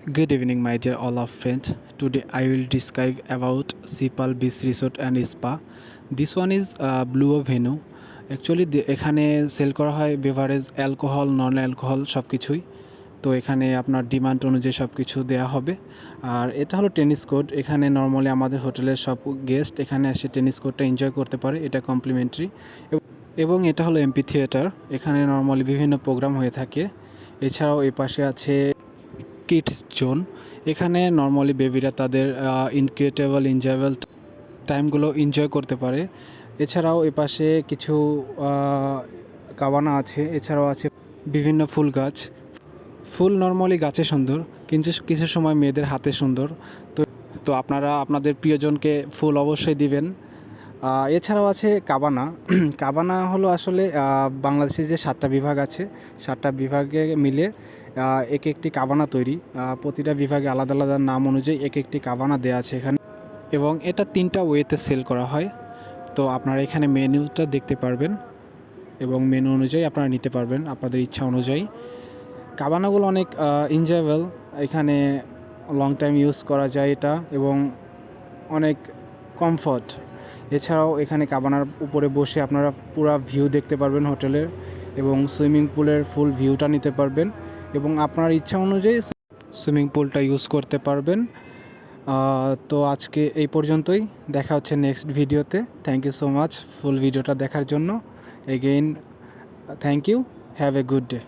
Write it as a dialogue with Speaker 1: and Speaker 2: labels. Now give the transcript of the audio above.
Speaker 1: Good evening, my dear all of friends. Today I will describe about Sipal Beach Resort and Spa. This one is Blue Venue. Actually এখানে sell করা হয় beverage, alcohol, নন alcohol সব কিছুই। তো এখানে আপনার demand অনুযায়ী সব কিছু দেওয়া হবে। আর এটা হলো টেনিস কোর্ট। এখানে নর্মালি আমাদের হোটেলের সব গেস্ট এখানে এসে টেনিস কোর্টটা এনজয় করতে পারে, এটা কমপ্লিমেন্টারি। এবং এটা হলো এমপি থিয়েটার। এখানে নর্মালি বিভিন্ন প্রোগ্রাম হয়ে থাকে। এছাড়াও এই পাশে আছে কিডস জোন। এখানে নর্মালি বেবিরা তাদের ইনক্রেডিবল এনজয়েবল টাইমগুলো এনজয় করতে পারে। এছাড়াও এপাশে কিছু কাবানা আছে। এছাড়াও আছে বিভিন্ন ফুল গাছ। ফুল নর্মালি গাছে সুন্দর, কিন্তু কিছু সময় মেয়েদের হাতে সুন্দর। তো তো আপনারা আপনাদের প্রিয়জনকে ফুল অবশ্যই দিবেন। এছাড়াও আছে কাবানা। কাবানা হলো আসলে বাংলাদেশে যে 7টা বিভাগ আছে, 7টা বিভাগে মিলে এক একটি কাবানা তৈরি। প্রতিটা বিভাগে আলাদা আলাদা নাম অনুযায়ী এক একটি কাবানা দেওয়া আছে এখানে, এবং এটা 3টা ওয়েতে সেল করা হয়। তো আপনারা এখানে মেনুটা দেখতে পারবেন এবং মেনু অনুযায়ী আপনারা নিতে পারবেন আপনাদের ইচ্ছা অনুযায়ী। কাবানাগুলো অনেক এনজয়েবল। এখানে লং টাইম ইউজ করা যায় এটা, এবং অনেক কমফর্ট। এছাড়াও এখানে কাবানার উপরে বসে আপনারা পুরো ভিউ দেখতে পারবেন হোটেলের, এবং সুইমিং পুলের ফুল ভিউটা নিতে পারবেন, এবং আপনার ইচ্ছা অনুযায়ী সুইমিং পুলটা ইউজ করতে পারবেন। তো আজকে এই পর্যন্তই, দেখা হচ্ছে নেক্সট ভিডিওতে। Thank you so much full ভিডিওটা দেখার জন্য। Again thank you, have a good day.